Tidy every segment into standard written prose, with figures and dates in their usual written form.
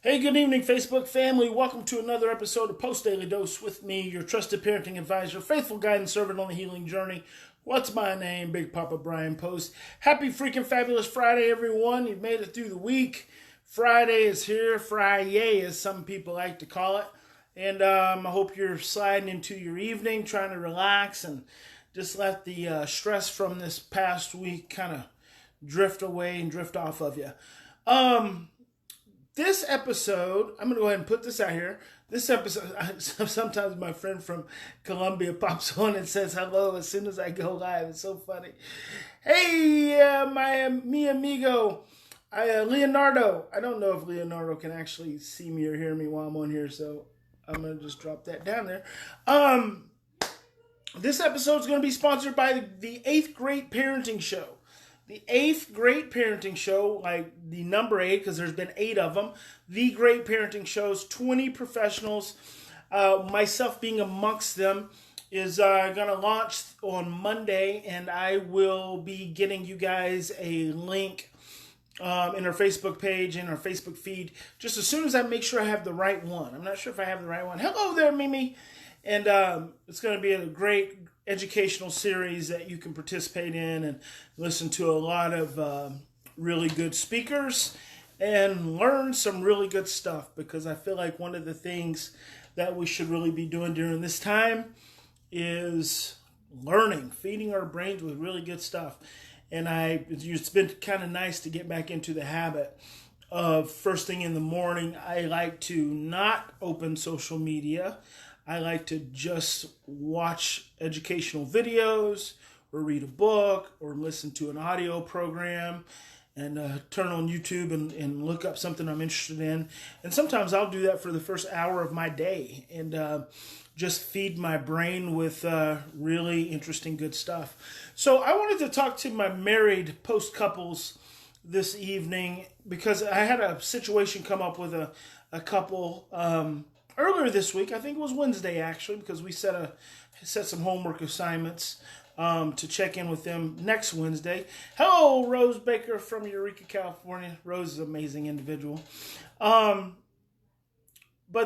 Hey, good evening, Facebook family. Welcome to another episode of Post Daily Dose with me, your trusted parenting advisor, faithful guide and servant on the healing journey. What's my name? Big Papa Bryan Post. Happy freaking fabulous Friday, everyone. You've made it through the week. Friday is here. Friday, as some people like to call it. And I hope you're sliding into your evening, trying to relax and just let the stress from this past week kind of drift away and drift off of you. This episode, I'm going to go ahead and put this out here. This episode, sometimes my friend from Colombia pops on and says hello as soon as I go live. It's so funny. Hey, mi amigo, Leonardo. I don't know if Leonardo can actually see me or hear me while I'm on here, so I'm going to just drop that down there. This episode is going to be sponsored by the 8th Grade Parenting Show. The 8th Great Parenting Show, like the number 8, because there's been 8 of them. The Great Parenting Shows, 20 professionals, myself being amongst them, is going to launch on Monday, and I will be getting you guys a link in our Facebook page and our Facebook feed, just as soon as I make sure I have the right one. I'm not sure if I have the right one. Hello there, Mimi. And it's going to be a great educational series that you can participate in and listen to a lot of really good speakers and learn some really good stuff, because I feel like one of the things that we should really be doing during this time is learning, feeding our brains with really good stuff. And it's been kind of nice to get back into the habit of first thing in the morning, I like to not open social media. I like to just watch educational videos or read a book or listen to an audio program and turn on YouTube and look up something I'm interested in. And sometimes I'll do that for the first hour of my day and just feed my brain with really interesting, good stuff. So I wanted to talk to my married post couples this evening because I had a situation come up with a couple earlier this week. I think it was Wednesday, actually, because we set some homework assignments to check in with them next Wednesday. Hello, Rose Baker from Eureka, California. Rose is an amazing individual. But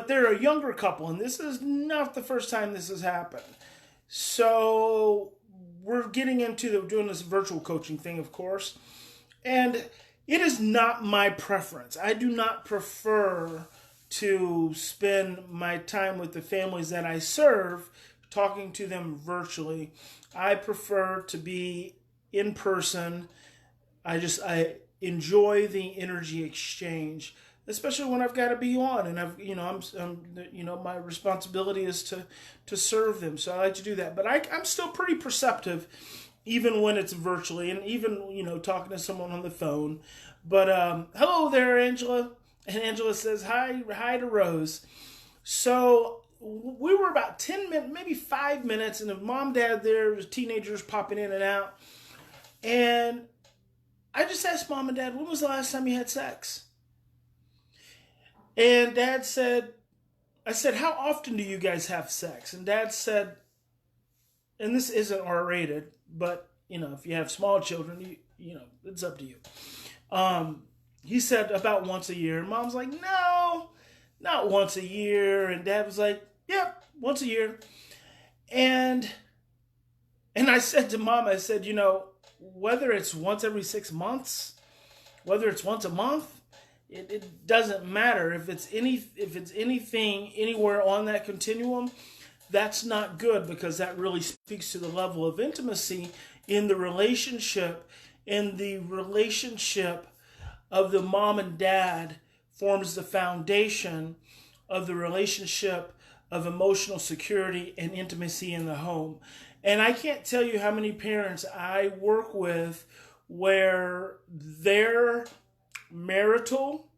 they're a younger couple, and this is not the first time this has happened. So we're getting into doing this virtual coaching thing, of course. And it is not my preference. I do not prefer to spend my time with the families that I serve, talking to them virtually. I prefer to be in person. I enjoy the energy exchange, especially when I've got to be on, and my responsibility is to serve them. So I like to do that. But I'm still pretty perceptive, even when it's virtually, and even talking to someone on the phone. But hello there, Angela. And Angela says, hi to Rose. So we were about 10 minutes, maybe 5 minutes, and the mom, dad there, teenagers popping in and out. And I just asked mom and dad, when was the last time you had sex? And I said, how often do you guys have sex? And dad said, and this isn't R-rated, but, if you have small children, it's up to you. He said about once a year. And mom's like, no, not once a year. And dad was like, yep, once a year. And I said to mom, I said, whether it's once every 6 months, whether it's once a month, it doesn't matter. If it's anything anywhere on that continuum, that's not good, because that really speaks to the level of intimacy in the relationship. And the relationship of the mom and dad forms the foundation of the relationship of emotional security and intimacy in the home. And I can't tell you how many parents I work with where their marital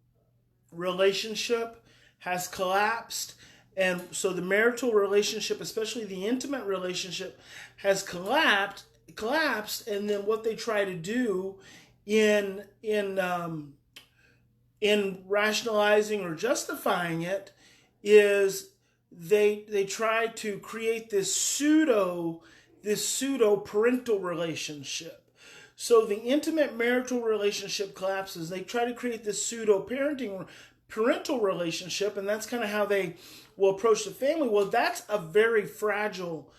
relationship has collapsed. And so the marital relationship, especially the intimate relationship, has collapsed. And then what they try to do in rationalizing or justifying it is they try to create this pseudo parental relationship. So the intimate marital relationship collapses. They try to create this pseudo parental relationship, and that's kind of how they will approach the family. Well, that's a very fragile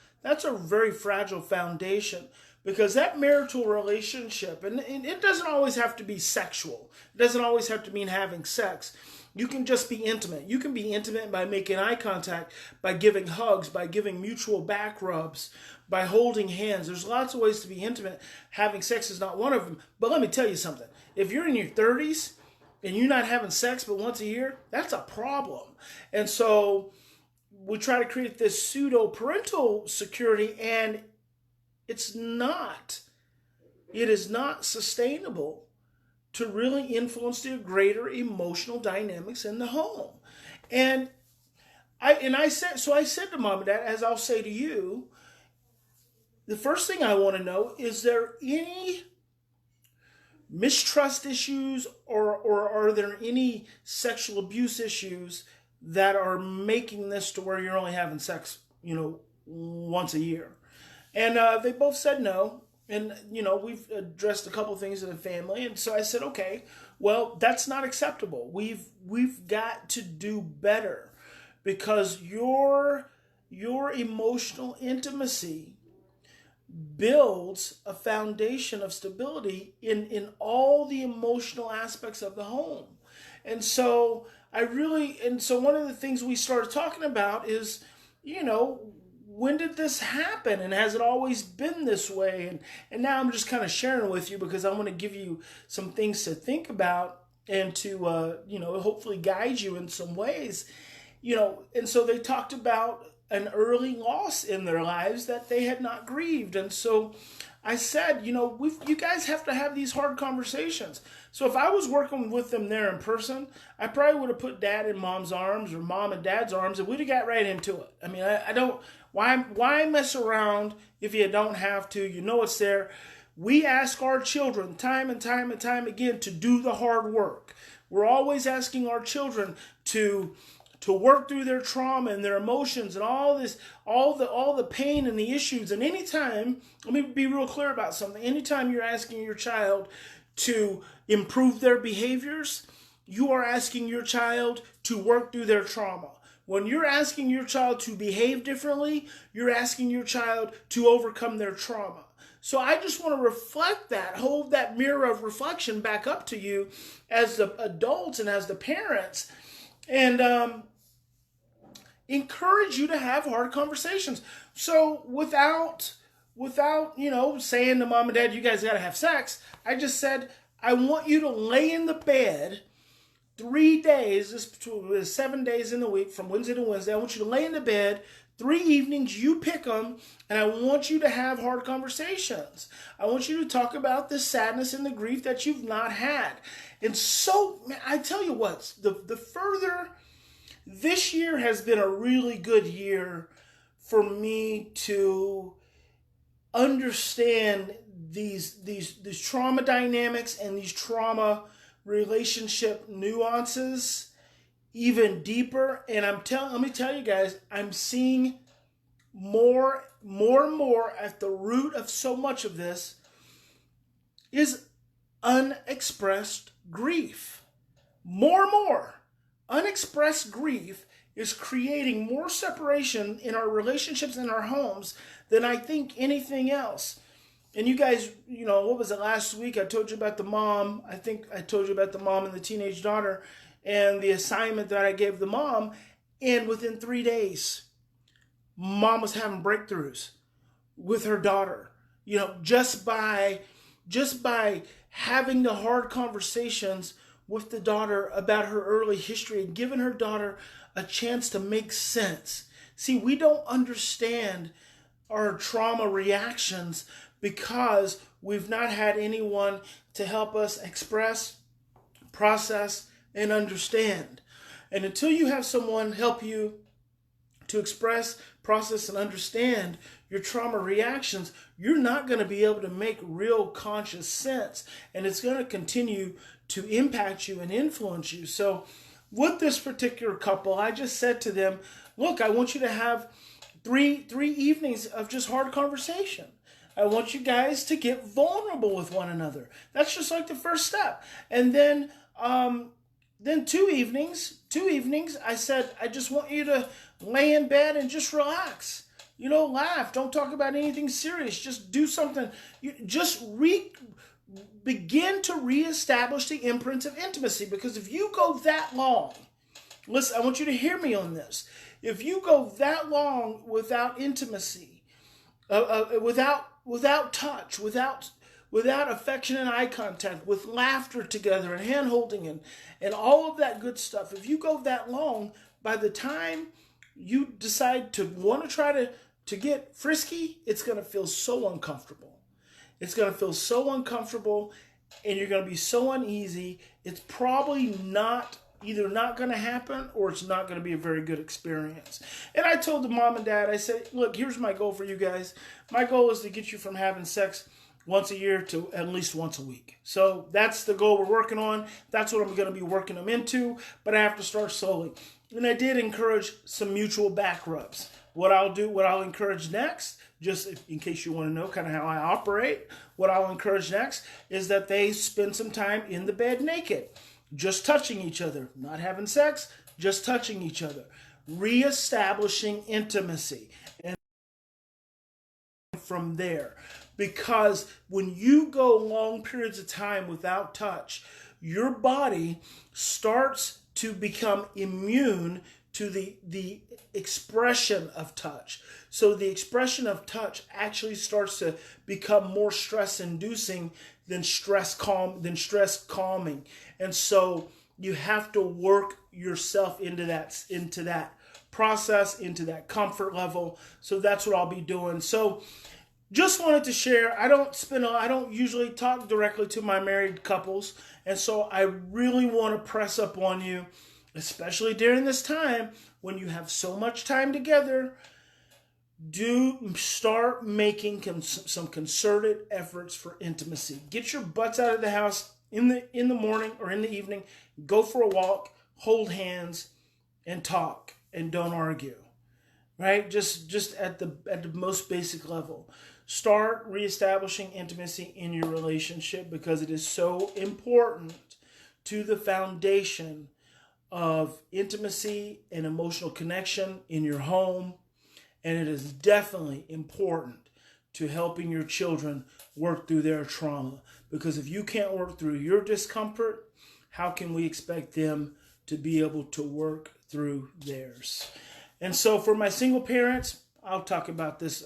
foundation, because that marital relationship, and it doesn't always have to be sexual. It doesn't always have to mean having sex. You can just be intimate. You can be intimate by making eye contact, by giving hugs, by giving mutual back rubs, by holding hands. There's lots of ways to be intimate. Having sex is not one of them. But let me tell you something. If you're in your 30s and you're not having sex but once a year, that's a problem. And so we try to create this pseudo-parental security, and it is not sustainable to really influence the greater emotional dynamics in the home. And I said to Mom and Dad, as I'll say to you, the first thing I want to know, is there any mistrust issues or are there any sexual abuse issues that are making this to where you're only having sex, once a year? And they both said no. And, we've addressed a couple things in the family. And so I said, okay, well, that's not acceptable. We've got to do better, because your emotional intimacy builds a foundation of stability in all the emotional aspects of the home. And so one of the things we started talking about is, when did this happen, and has it always been this way? And now I'm just kind of sharing with you, because I want to give you some things to think about and to hopefully guide you in some ways. And so they talked about an early loss in their lives that they had not grieved. And so I said, you guys have to have these hard conversations. So if I was working with them there in person, I probably would have put Dad in Mom's arms or Mom in Dad's arms, and we'd have got right into it. I mean, I don't, why mess around if you don't have to? It's there. We ask our children time and time and time again to do the hard work. We're always asking our children to work through their trauma and their emotions and all the pain and the issues. And anytime, let me be real clear about something. Anytime you're asking your child to improve their behaviors, you are asking your child to work through their trauma. When you're asking your child to behave differently, you're asking your child to overcome their trauma. So I just want to reflect that, hold that mirror of reflection back up to you as the adults and as the parents, and encourage you to have hard conversations. So without saying to Mom and Dad, you guys got to have sex, I just said, I want you to lay in the bed 3 days, this is 7 days in the week, from Wednesday to Wednesday. I want you to lay in the bed 3 evenings, you pick them, and I want you to have hard conversations. I want you to talk about the sadness and the grief that you've not had. And so, man, I tell you what, the further, this year has been a really good year for me to understand these trauma dynamics and these trauma relationship nuances even deeper. And let me tell you guys, I'm seeing more and more at the root of so much of this is unexpressed grief. More and more unexpressed grief is creating more separation in our relationships and our homes than I think anything else. And you guys, what was it, last week? I told you about the mom. I think I told you about the mom and the teenage daughter and the assignment that I gave the mom. And within 3 days, Mom was having breakthroughs with her daughter. Just by having the hard conversations with the daughter about her early history and giving her daughter a chance to make sense. See, we don't understand our trauma reactions because we've not had anyone to help us express, process, and understand. And until you have someone help you to express, process, and understand your trauma reactions, you're not going to be able to make real conscious sense. And it's going to continue to impact you and influence you. So with this particular couple, I just said to them, look, I want you to have three evenings of just hard conversation. I want you guys to get vulnerable with one another. That's just like the first step. And then then two evenings, I said, I just want you to lay in bed and just relax. Laugh. Don't talk about anything serious. Just do something. Begin to reestablish the imprints of intimacy. Because if you go that long, listen, I want you to hear me on this. If you go that long without intimacy, without touch, without affection and eye contact, with laughter together and hand holding and all of that good stuff, if you go that long, by the time you decide to want to try to get frisky, it's going to feel so uncomfortable. It's going to feel so uncomfortable, and you're going to be so uneasy. It's probably either not going to happen, or it's not going to be a very good experience. And I told the mom and dad, I said, look, here's my goal for you guys. My goal is to get you from having sex once a year to at least once a week. So that's the goal we're working on. That's what I'm going to be working them into, but I have to start slowly. And I did encourage some mutual back rubs. What I'll encourage next, just in case you want to know kind of how I operate, what I'll encourage next is that they spend some time in the bed naked, just touching each other, not having sex, just touching each other, reestablishing intimacy. And from there, because when you go long periods of time without touch, your body starts to become immune to the expression of touch. So the expression of touch actually starts to become more stress-inducing than stress calming. And so you have to work yourself into that process, into that comfort level. So that's what I'll be doing. So just wanted to share. I don't usually talk directly to my married couples, and so I really want to press up on you, especially during this time when you have so much time together. Do start making some concerted efforts for intimacy. Get your butts out of the house in the morning or in the evening. Go for a walk, hold hands, and talk, and don't argue. Right? Just at the most basic level. Start reestablishing intimacy in your relationship, because it is so important to the foundation of intimacy and emotional connection in your home. And it is definitely important to helping your children work through their trauma. Because if you can't work through your discomfort, how can we expect them to be able to work through theirs? And so for my single parents, I'll talk about this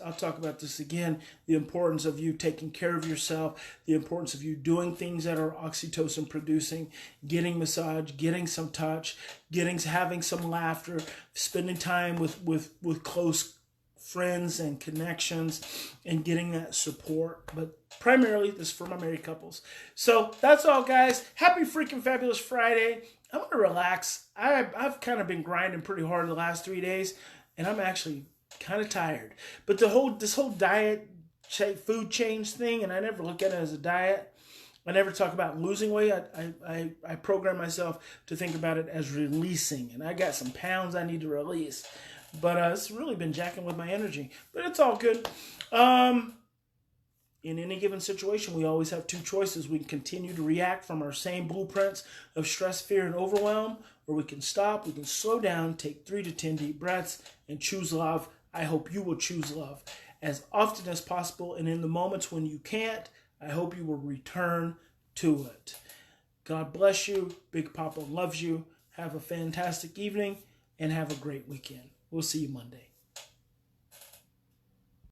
again. The importance of you taking care of yourself, the importance of you doing things that are oxytocin producing, getting massage, getting some touch, having some laughter, spending time with close friends and connections, and getting that support. But primarily, this is for my married couples. So that's all, guys. Happy freaking fabulous Friday. I'm going to relax. I've kind of been grinding pretty hard the last 3 days, and I'm actually kind of tired. But this whole diet, food change thing, and I never look at it as a diet. I never talk about losing weight. I program myself to think about it as releasing, and I got some pounds I need to release. But it's really been jacking with my energy. But it's all good. In any given situation, we always have two choices. We can continue to react from our same blueprints of stress, fear, and overwhelm, or we can stop, we can slow down, take 3 to 10 deep breaths, and choose love. I hope you will choose love as often as possible, and in the moments when you can't, I hope you will return to it. God bless you. Big Papa loves you. Have a fantastic evening, and have a great weekend. We'll see you Monday.